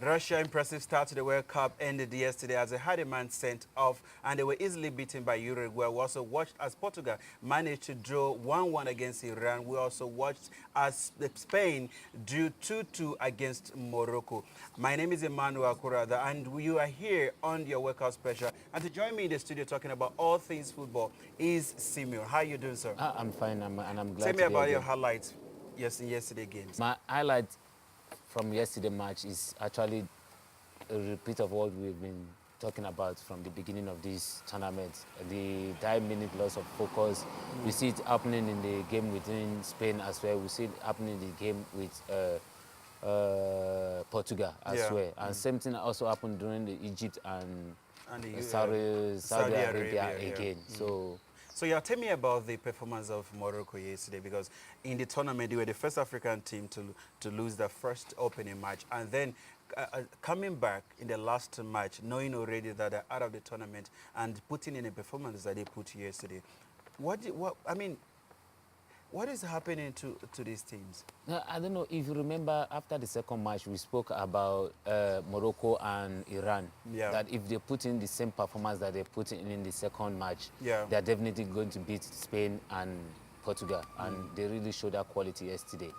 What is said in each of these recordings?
Russia impressive start to the World Cup ended yesterday as they had a man sent off and they were easily beaten by Uruguay. We also watched as Portugal managed to draw 1-1 against Iran. We also watched as Spain drew 2-2 against Morocco. My name is Emmanuel Kurada and you are here on your World Cup special. And to join me in the studio talking about all things football is Simeon. How are you doing, sir? I'm fine, and I'm Tell glad me to be about your again. highlights in yesterday games. My highlight from yesterday match is actually a repeat of what we've been talking about from the beginning of this tournament. The 5-minute loss of focus. We see it happening in the game within Spain as well. We see it happening in the game with Portugal as Yeah. well. And same thing also happened during the Egypt and And the Saudi Saudi Arabia Arabia, yeah. again. So So yeah, tell me about the performance of Morocco yesterday, because in the tournament they were the first African team to lose their first opening match, and then coming back in the last match, knowing already that they're out of the tournament and putting in a performance that they put yesterday. What is happening to these teams? now, I don't know if you remember after the second match, we spoke about Morocco and Iran. Yeah. That if they put in the same performance that they put in the second match, Yeah. they're definitely going to beat Spain and Portugal. And they really showed that quality yesterday.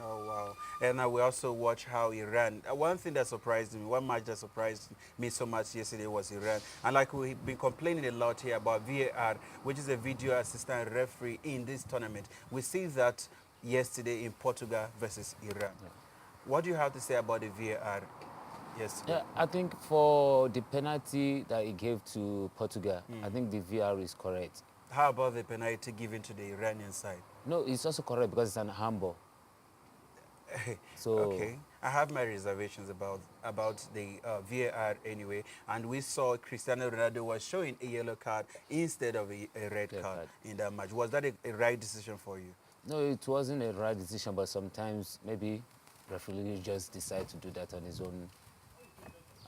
Oh, wow. And we also watch how Iran, one thing that surprised me, one match that surprised me so much yesterday was Iran. And like we've been complaining a lot here about VAR, which is a video assistant referee in this tournament. We see that yesterday in Portugal versus Iran. What do you have to say about the VAR yesterday? Yeah, I think for the penalty that he gave to Portugal, I think the VR is correct. How about the penalty given to the Iranian side? No, it's also correct because it's an handball. So Okay, I have my reservations about the VAR anyway, and we saw Cristiano Ronaldo was showing a yellow card instead of a red Red card card. in that match. Was that a right decision for you? no, it wasn't a right decision, but sometimes maybe referee just decide to do that on his own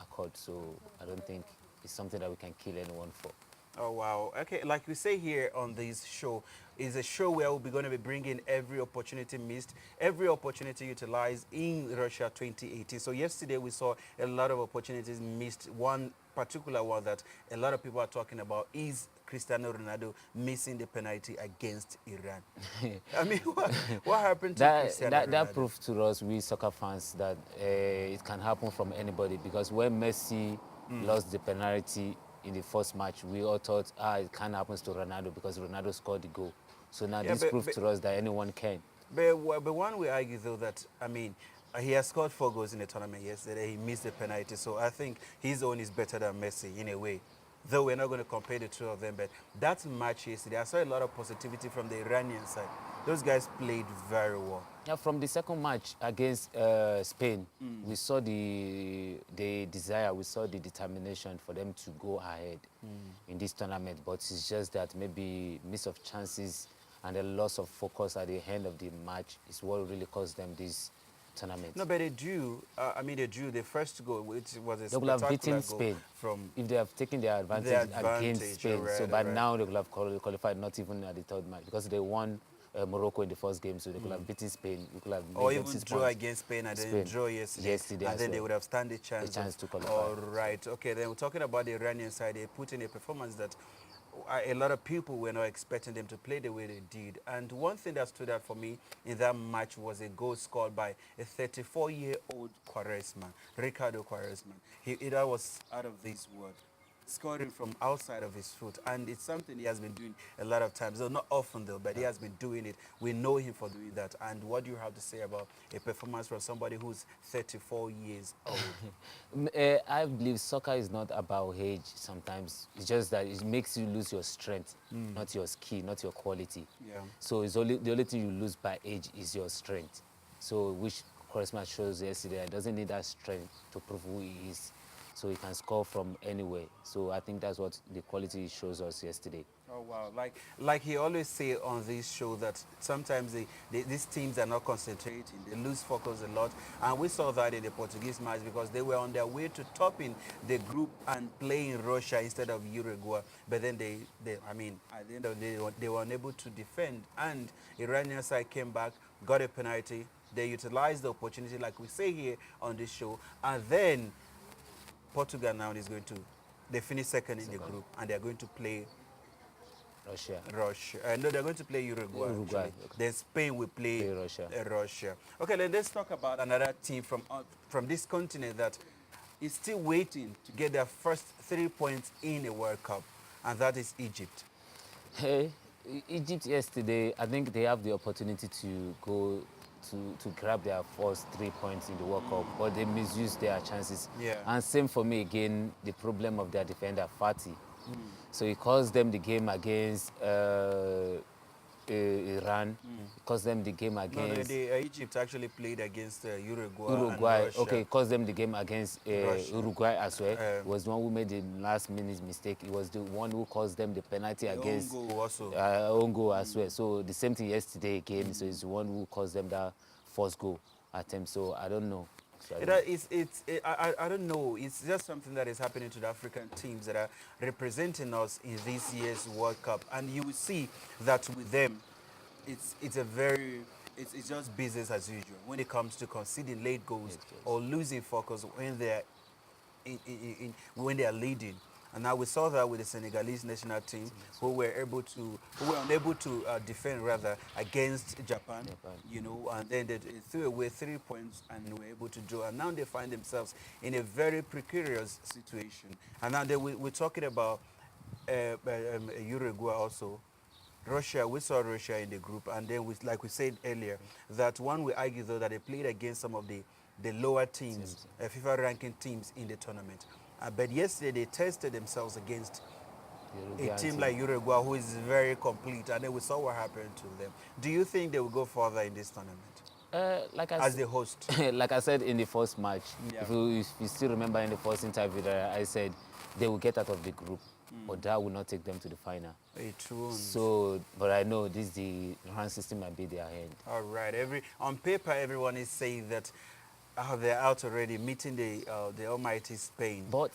accord. So I don't think it's something that we can kill anyone for. Oh, wow. Okay, like we say here on this show, is a show where we'll be going to be bringing every opportunity missed, every opportunity utilized in Russia 2018. So yesterday we saw a lot of opportunities missed. One particular one that a lot of people are talking about is Cristiano Ronaldo missing the penalty against Iran. I mean, what happened to Cristiano That Ronaldo? proved to us, we soccer fans, that it can happen from anybody. Because when Messi lost the penalty in the first match, we all thought, it can't happen to Ronaldo because Ronaldo scored the goal. So now Yeah, this proves to us that anyone can. But one will argue, though, that, I mean, he has scored 4 goals in the tournament yesterday. He missed the penalty. So I think his own is better than Messi in a way. Though we're not going to compare the two of them. But that match yesterday, I saw a lot of positivity from the Iranian side. Those guys played very well. Yeah, from the second match against Spain, we saw the desire, we saw the determination for them to go ahead in this tournament. But it's just that maybe miss of chances and a loss of focus at the end of the match is what really cost them this tournament. No, but they drew. They drew the first goal, which was a They would have spectacular beaten goal Spain from if they have taken their advantage, against Spain. right, So by right. now they would have qualified not even at the third match because they won Morocco in the first game, so they could have beaten Spain. We could have Or made them even 6 draw points. against Spain and then Spain. draw yesterday. Yesterday And as then they well. would have stand a chance. A chance to qualify. All right. Okay, then we're talking about the Iranian side. They put in a performance that a lot of people were not expecting them to play the way they did. And one thing that stood out for me in that match was a goal scored by a 34-year-old Quaresma, Ricardo Quaresma. That was out of this world, scoring from outside of his foot, and it's something he has been doing a lot of times, though not often though, but he has been doing it. We know him for doing that. And what do you have to say about a performance from somebody who's 34 years old? I believe soccer is not about age sometimes. It's just that it makes you lose your strength, not your skill, not your quality. Yeah. So it's the only thing you lose by age is your strength. So which Christmas shows yesterday, it doesn't need that strength to prove who he is. So he can score from anywhere. So I think that's what the quality shows us yesterday. Oh, wow. Like he always say on this show that sometimes these teams are not concentrating. They lose focus a lot. And we saw that in the Portuguese match because they were on their way to topping the group and playing Russia instead of Uruguay. But then at the end of the day, they were unable to defend. And Iranian side came back, got a penalty, They utilized the opportunity, like we say here on this show, and then Portugal now is going to, they finish second in the group, and they're going to play Russia. Russia. No, they're going to play Uruguay. Uruguay, Actually. okay. Then Spain will play Play Russia. Russia. Okay, let's talk about another team from this continent that is still waiting to get their first 3 points in a World Cup, and that is Egypt. Hey, Egypt yesterday, I think they have the opportunity to go to grab their first 3 points in the World Cup, but they misused their chances. Yeah. And same for me again, the problem of their defender, Fatih. So it cost them the game against Iran. It cost them the game No, against Egypt actually played against Uruguay. Uruguay. And Russia. Okay, it cost them the game against Russia. Uruguay as well. It was the one who made the last minute mistake. It was the one who caused them the penalty against own goal also. own goal as well. So the same thing yesterday again. So it's the one who caused them that first goal attempt. So I don't know. So I don't know. It's just something that is happening to the African teams that are representing us in this year's World Cup, and you will see that with them, it's just business as usual when it comes to conceding late goals or losing focus when they're when they are leading. And now we saw that with the Senegalese national team, who were unable to defend rather against Japan, you know, and then they threw away 3 points and were able to draw. And now they find themselves in a very precarious situation. And now we're talking about Uruguay also. Russia, we saw Russia in the group, and then like we said earlier, that one we argue though that they played against some of the lower teams, FIFA ranking teams in the tournament. But yesterday they tested themselves against a team like Uruguay, who is very complete, and then we saw what happened to them. Do you think they will go further in this tournament? As the host? Like I said in the first match, Yeah. if you still remember in the first interview that I said they will get out of the group, but that will not take them to the final. It won't. So, but I know the round system might be their hand. All right. On paper, everyone is saying that they're out already, meeting the almighty Spain. But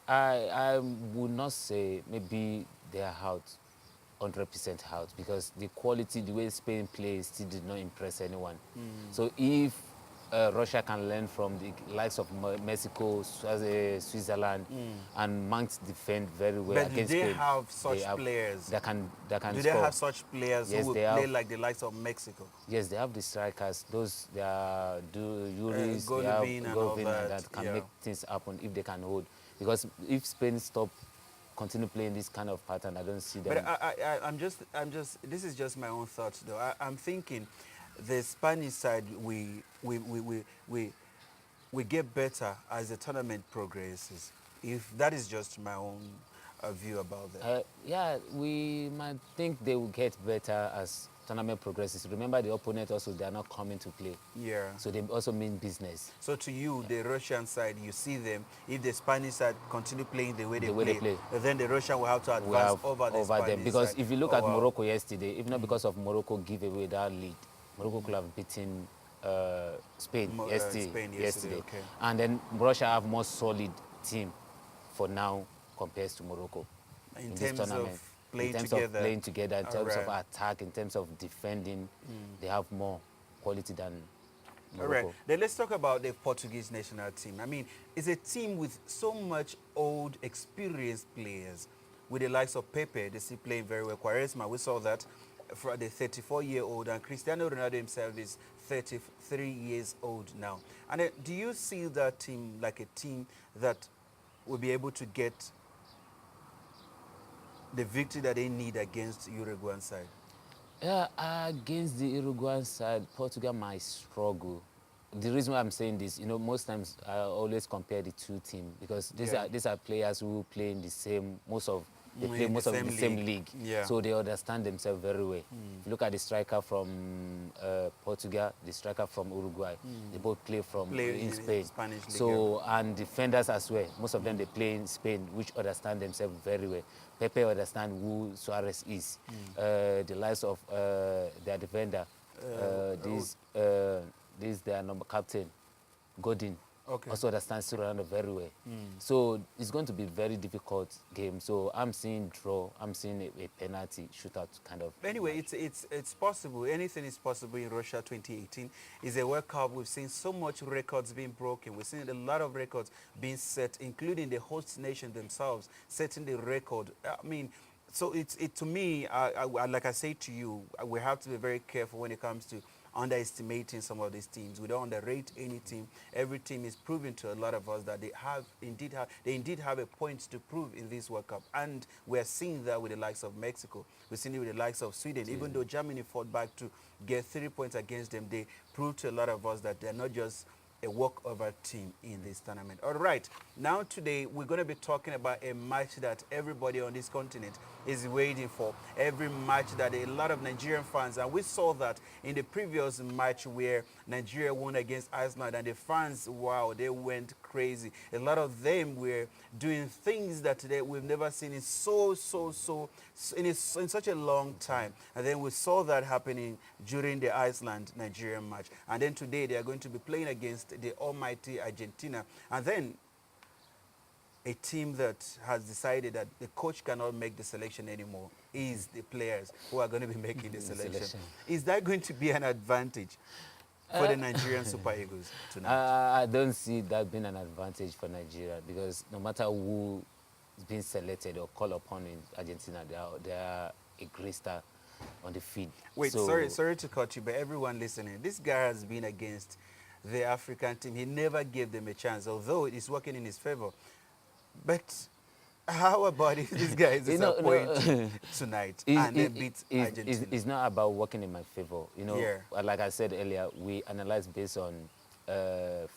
I would not say maybe they are out, 100% out, because the quality, the way Spain plays, still did not impress anyone. So if Russia can learn from the likes of Mexico, Switzerland, and Manx defend very well But against do they Spain. have such players? That can Do score. they have such players Yes, who will they play have. like the likes of Mexico? Yes, they have the strikers. Those they are Yuris, they Golovin have and all Golovin that, that can yeah. make things happen if they can hold. Because if Spain continue playing this kind of pattern, I don't see them. But I'm just. This is just my own thoughts, though. I'm thinking, the Spanish side, we get better as the tournament progresses. If that is just my own view about that. Yeah, we might think they will get better as tournament progresses. Remember, the opponent also, they are not coming to play. Yeah. So they also mean business. So to you, the Russian side, you see them, if the Spanish side continue playing the way they play, then the Russian will have to advance over the Spanish them. Because side. if you look at Morocco yesterday, if not because of Morocco give away that lead, Morocco could have beaten Spain yesterday. Okay. And then Russia have more solid team for now compared to Morocco In this terms tournament. of playing in terms together. of playing together, in terms of Alright. attack, in terms of defending, they have more quality than All Morocco. right. Then let's talk about the Portuguese national team. I mean, it's a team with so much old, experienced players. With the likes of Pepe, they still playing very well. Quaresma, we saw that for the 34-year-old, and Cristiano Ronaldo himself is 33 years old now. And do you see that team like a team that will be able to get the victory that they need against Uruguayan side? Yeah, against the Uruguayan side, Portugal might struggle. The reason why I'm saying this, most times I always compare the two teams because these are players who play in the same, they play most of the same league. Yeah. So they understand themselves very well. If you look at the striker from Portugal, the striker from Uruguay, they both play in Spain. Spanish league, So, and defenders as well. Most of them, they play in Spain, which understand themselves very well. Pepe understand who Suarez is. The likes of their defender, this their number captain, Godin. Okay. also understands Ronaldo very well. So it's going to be very difficult game. So I'm seeing draw. I'm seeing a penalty shootout kind of. Anyway, match. it's possible. Anything is possible in Russia 2018. It's a World Cup. We've seen so much records being broken. We've seen a lot of records being set, including the host nation themselves setting the record. I mean, so it to me, like I say to you, we have to be very careful when it comes to underestimating some of these teams. We don't underrate any team. Every team is proving to a lot of us that they indeed have a point to prove in this World Cup. And we're seeing that with the likes of Mexico. We're seeing it with the likes of Sweden. Even though Germany fought back to get 3 points against them, they proved to a lot of us that they're not just a walkover team in this tournament. All right, now today we're going to be talking about a match that everybody on this continent is waiting for. Every match that a lot of Nigerian fans, and we saw that in the previous match where Nigeria won against Iceland, and the fans, wow, they went crazy. A lot of them were doing things that we've never seen in in such a long time. And then we saw that happening during the Iceland-Nigerian match. And then today they are going to be playing against the almighty Argentina. And then a team that has decided that the coach cannot make the selection anymore is the players who are going to be making the selection. Is that going to be an advantage for the Nigerian Super Eagles tonight? I don't see that being an advantage for Nigeria because no matter who is being selected or called upon in Argentina, they are a great star on the field. Wait, so, sorry to cut you, but everyone listening, this guy has been against the African team. He never gave them a chance, although it is working in his favor. But how about if this guy is disappointed tonight and then beats Argentina? It's not about working in my favor. Yeah. Like I said earlier, we analyze based on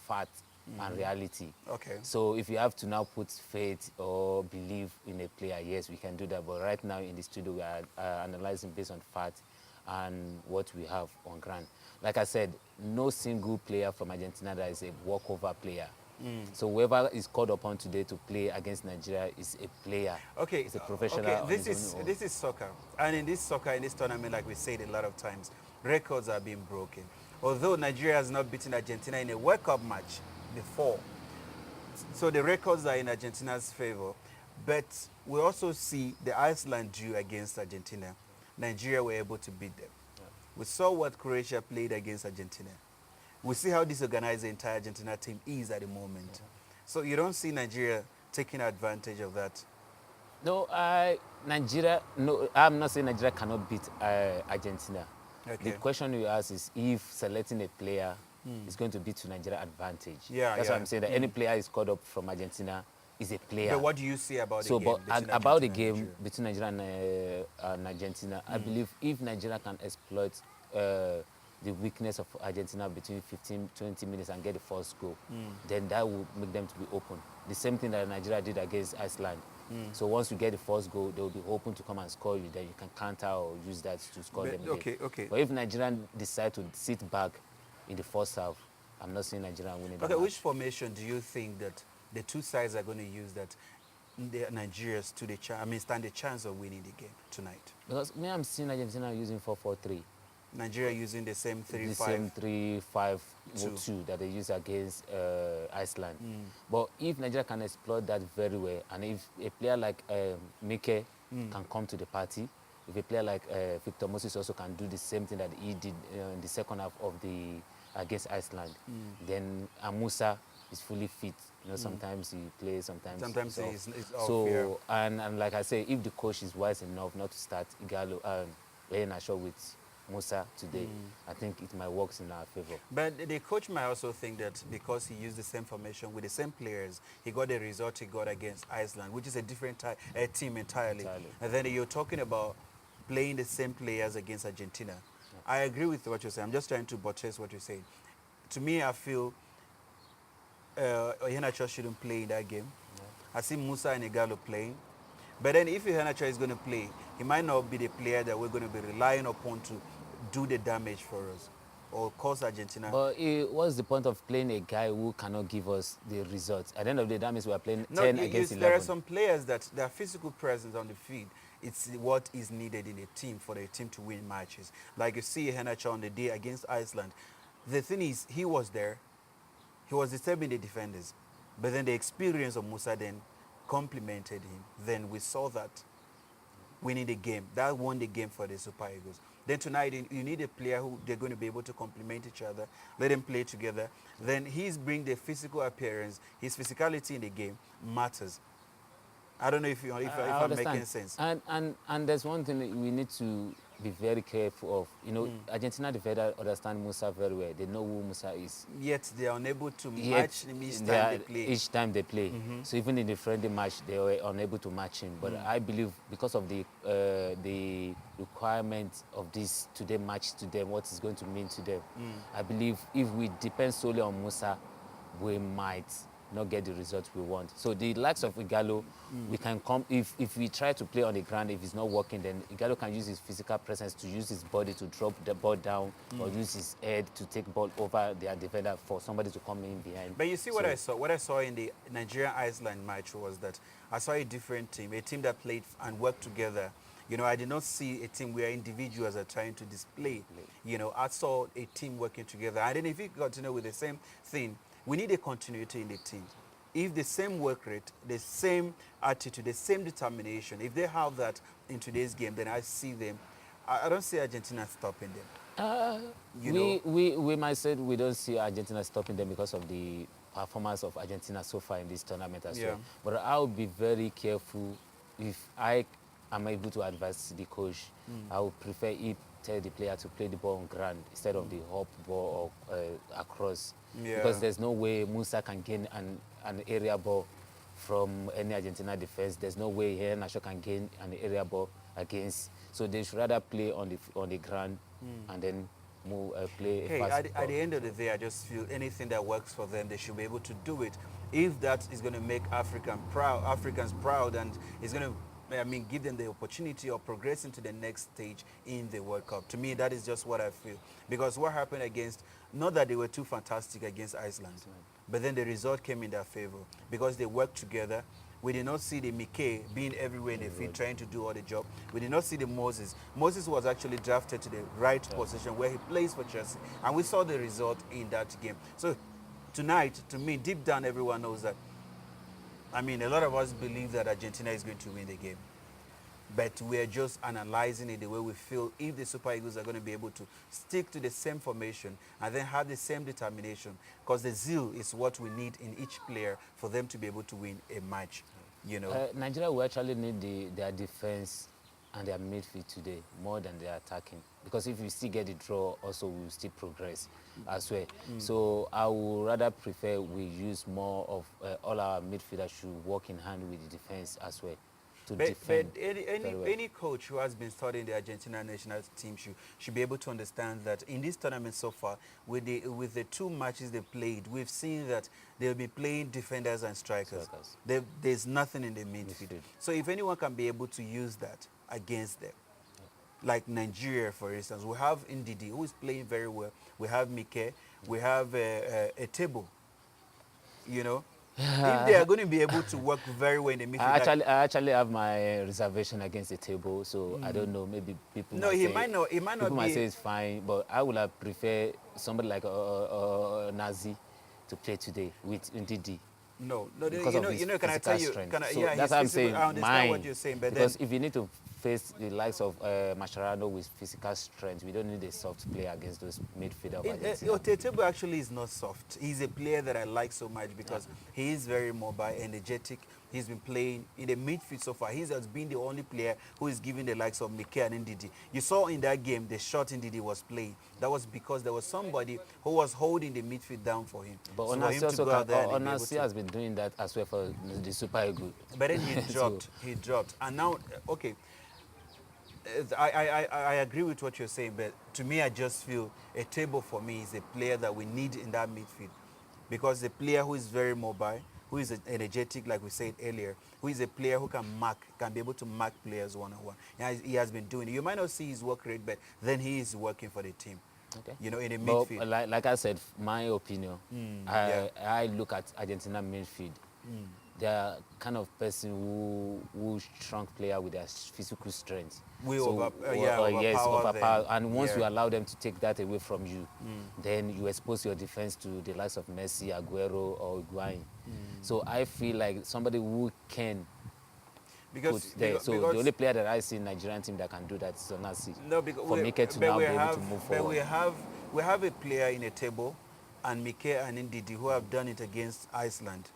fact and reality. Okay. So if you have to now put faith or belief in a player, yes, we can do that. But right now in the studio, we are analyzing based on fact and what we have on ground. Like I said, no single player from Argentina that is a walkover player. So whoever is called upon today to play against Nigeria is a player. Okay, It's a professional. okay. This is soccer, and in this tournament, like we said a lot of times, records are being broken. Although Nigeria has not beaten Argentina in a World Cup match before, so the records are in Argentina's favor. But we also see the Iceland drew against Argentina. Nigeria were able to beat them. We saw what Croatia played against Argentina. We see how disorganized the entire Argentina team is at the moment. So you don't see Nigeria taking advantage of that. No, Nigeria. No, I'm not saying Nigeria cannot beat Argentina. Okay. The question you ask is if selecting a player is going to be to Nigeria advantage. Yeah, That's yeah. what I'm saying. That any player is called up from Argentina is a player. But what do you see about So, the game but between about the Argentina and game Nigeria? between Nigeria and Argentina, I believe if Nigeria can exploit the weakness of Argentina between 15, 20 minutes and get the first goal, then that will make them to be open. The same thing that Nigeria did against Iceland. So once you get the first goal, they will be open to come and score you. Then you can counter or use that to score But- them again. okay, okay. But if Nigeria decide to sit back in the first half, I'm not seeing Nigeria winning that Okay, match. which formation do you think that the two sides are going to use that Nigeria stand a chance of winning the game tonight? Because me, I'm seeing Argentina using 4-4-3. Nigeria using the same The 3-5. same 3-5-2 that they use against Iceland. But if Nigeria can exploit that very well, and if a player like Mike can come to the party, if a player like Victor Moses also can do the same thing that he did in the second half of the against Iceland, then Amusa is fully fit. Sometimes he plays, sometimes Sometimes he's off. so Yeah. and like I say, if the coach is wise enough not to start Igalo Leonasho with Musa today, I think it might work in our favor. But the coach might also think that because he used the same formation with the same players, he got the result he got against Iceland, which is a different team entirely. And then you're talking about playing the same players against Argentina. I agree with what you're saying. I'm just trying to buttress what you're saying. To me, I feel Iheanacho shouldn't play in that game. I see Musa and Igalo playing. But then if Iheanacho is going to play, he might not be the player that we're going to be relying upon to do the damage for us or cause Argentina. But what's the point of playing a guy who cannot give us the results? At the end of the day, that means we are playing 10 against 11. There are some players that their physical presence on the field, it's what is needed in a team for the team to win matches. Like you see Iheanacho on the day against Iceland. The thing is, he was there. he was disturbing the defenders. But then the experience of Musa then complemented him. Then we saw that winning the game. That won the game for the Super Eagles. Then tonight, you need a player who they're going to be able to complement each other, let them play together. Then he's bring the physical appearance, his physicality in the game matters. I don't know if I'm understand. making sense. And there's one thing that we need to be very careful of. You know, Argentina defender understand Musa very well. They know who Musa is. Yet they are unable to Yet match him each time they play. So even in the friendly match, they were unable to match him. But I believe because of the requirement of this today match to them, what it's going to mean to them, I believe if we depend solely on Musa, we might not get the results we want. So the likes of Igalo, we can come, if we try to play on the ground, if it's not working, then Igalo can use his physical presence to use his body to drop the ball down or use his head to take ball over their defender for somebody to come in behind. But you see what I saw? What I saw in the Nigeria-Iceland match was that I saw a different team, a team that played and worked together. You know, I did not see a team where individuals are trying to display. You know, I saw a team working together. And then if you continue with the same thing, we need a continuity in the team. If the same work rate, the same attitude, the same determination, if they have that in today's game, then I see them. I don't see Argentina stopping them. We might say we don't see Argentina stopping them because of the performance of Argentina so far in this tournament as well. But I would be very careful if I am able to advise the coach. I would prefer he tell the player to play the ball on ground instead of the hop ball or across. Because there's no way Musa can gain an area ball from any Argentina defense. There's no way Nacho can gain an area ball against. So they should rather play on the ground and then move, play a fast ball. At the end of the day, I just feel anything that works for them, they should be able to do it. If that is going to make Africans proud, and is going to give them the opportunity of progressing to the next stage in the World Cup. To me, that is just what I feel. Because what happened against, not that they were too fantastic against Iceland, but then the result came in their favor because they worked together. We did not see the Mike being everywhere in the field trying to do all the job. We did not see the Moses. Moses was actually drafted to the right position where he plays for Chelsea. And we saw the result in that game. So tonight, to me, deep down, everyone knows that, a lot of us believe that Argentina is going to win the game. But we're just analyzing it the way we feel if the Super Eagles are going to be able to stick to the same formation and then have the same determination. Because the zeal is what we need in each player for them to be able to win a match. You know, Nigeria will actually need their defense and their midfield today more than their attacking. Because if we still get the draw, also we will still progress as well. So I would rather prefer we use more of all our midfielders should work in hand with the defense as well. But any coach who has been studying the Argentina national team should be able to understand that in this tournament so far, with the two matches they played, we've seen that they'll be playing defenders and strikers. There's nothing in the midfield. So if anyone can be able to use that against them, like Nigeria, for instance, we have Ndidi, who is playing very well. We have Mike, we have a table, you know. If they are going to be able to work very well in the midfield. I actually have my reservation against the table, so I don't know. Maybe people might say it's fine, but I would have preferred somebody like Nazi to play today with Ndidi. No, can I tell you? That's what I'm saying. I understand what you're saying, but because if you need to face the likes of Mascherano with physical strength, we don't need a soft player against those midfielders. Tebo actually is not soft. He's a player that I like so much because he is very mobile, energetic. He's been playing in the midfield so far. He has been the only player who is giving the likes of Mike and Ndidi. You saw in that game the shot Ndidi was playing. That was because there was somebody who was holding the midfield down for him. But Onasi has been doing that as well for the Super Eagles. But then he dropped. He dropped. And now, okay, I agree with what you're saying, but to me, I just feel a table for me is a player that we need in that midfield. Because the player who is very mobile, who is energetic, like we said earlier, who is a player who can be able to mark players one-on-one. He has been doing it. You might not see his work rate, but then he is working for the team. Okay. You know, in the midfield. Like I said, my opinion, I look at Argentina midfield They are kind of person who strong player with their physical strength. We Yes, overpower overpower. them. And once Yeah. you allow them to take that away from you, then you expose your defense to the likes of Messi, Aguero, or Higuain. So I feel like somebody who can put there. So the only player that I see in Nigerian team that can do that is Onasi. No, because For Mike to now be able to move but forward. we have a player in a table, and Mike and Ndidi who have done it against Iceland.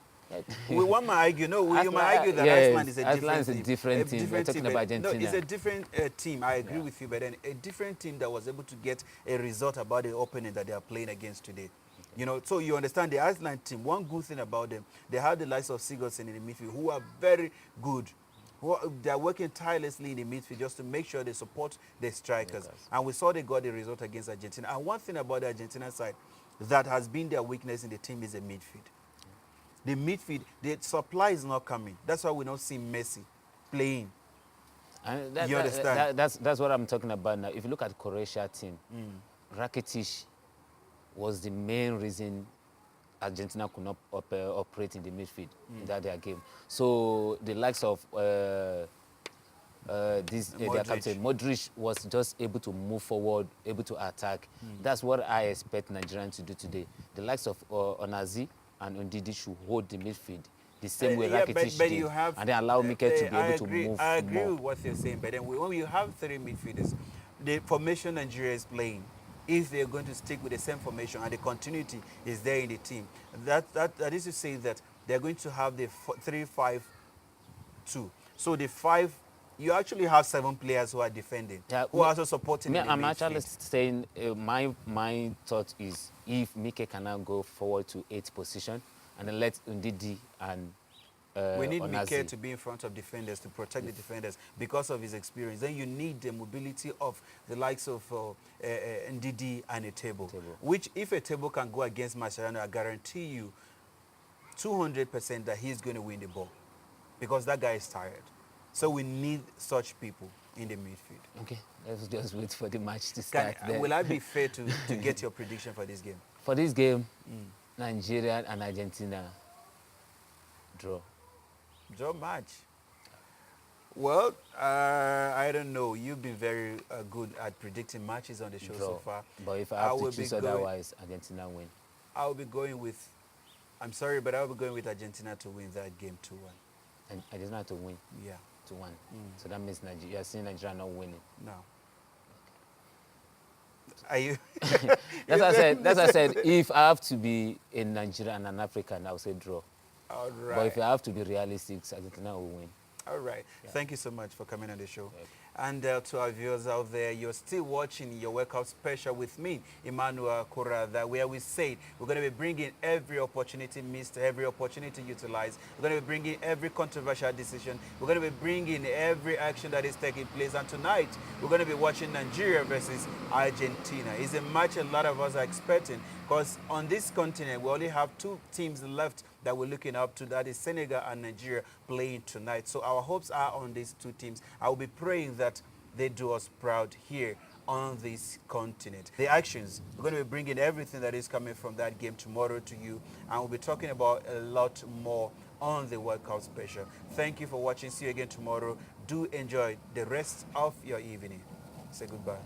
We one might argue, no, you might argue that yes, Iceland is a Iceland is a team. different team. We're talking but- about Argentina. No, it's a different team. I agree with you, but then a different team that was able to get a result about the opponent that they are playing against today. You know, so you understand the Iceland team. One good thing about them, they have the likes of Sigurdsson in the midfield, who are very good. They are working tirelessly in the midfield just to make sure they support the strikers. Yes. And we saw they got the result against Argentina. And one thing about the Argentina side that has been their weakness in the team is the midfield. The midfield, the supply is not coming. That's why we don't see Messi playing. And You understand? that's what I'm talking about now. If you look at Croatia team, Rakitic was the main reason Argentina could not operate in the midfield in that their game. So the likes of their captain Modric was just able to move forward, able to attack. That's what I expect Nigerians to do today. The likes of Onazi and Ndidi should hold the midfield the same way Rakitic but did, you have, and then allow Mike to be able to move I agree more. with what you're saying, but then when you have three midfielders, the formation Nigeria is playing, if they're going to stick with the same formation and the continuity is there in the team, that is to say that they're going to have the 3-5-2. So the five, you actually have 7 players who are defending, who are also supporting in the I'm midfield. actually saying my thought is if Mike can now go forward to 8th position and then let Ndidi and We need Onazi. Mike to be in front of defenders, to protect the defenders because of his experience. Then you need the mobility of the likes of Ndidi and a table. Which, if a table can go against Mascherano, I guarantee you 200% that he's going to win the ball because that guy is tired. So we need such people in the midfield. Okay, let's just wait for the match to start. Will I be fair to get your prediction for this game? For this game, Nigeria and Argentina draw. Draw match. Well, I don't know. You've been very good at predicting matches on the show so far. But if I have to choose otherwise, Argentina win. I'll be going with, I'm sorry, but I'll be going with Argentina to win that game 2-1. And Argentina to win? Yeah. 2-1. So that means Nigeria, you're seeing Nigeria not winning? No. Are you? That's what I said. If I have to be in Nigeria and an African, I would say draw. All right. But if I have to be realistic, Argentina will win. All right. Yeah. Thank you so much for coming on the show. Yep. And to our viewers out there, you're still watching your workout special with me, Emmanuel Korada, where we say we're going to be bringing every opportunity missed, every opportunity utilized. We're going to be bringing every controversial decision. We're going to be bringing every action that is taking place. And tonight, we're going to be watching Nigeria versus Argentina. It's a match a lot of us are expecting because on this continent, we only have 2 teams left that we're looking up to. That is Senegal and Nigeria playing tonight. So our hopes are on these 2 teams. I will be praying that they do us proud here on this continent. The actions, we're going to be bringing everything that is coming from that game tomorrow to you. And we'll be talking about a lot more on the World Cup special. Thank you for watching. See you again tomorrow. Do enjoy the rest of your evening. Say goodbye.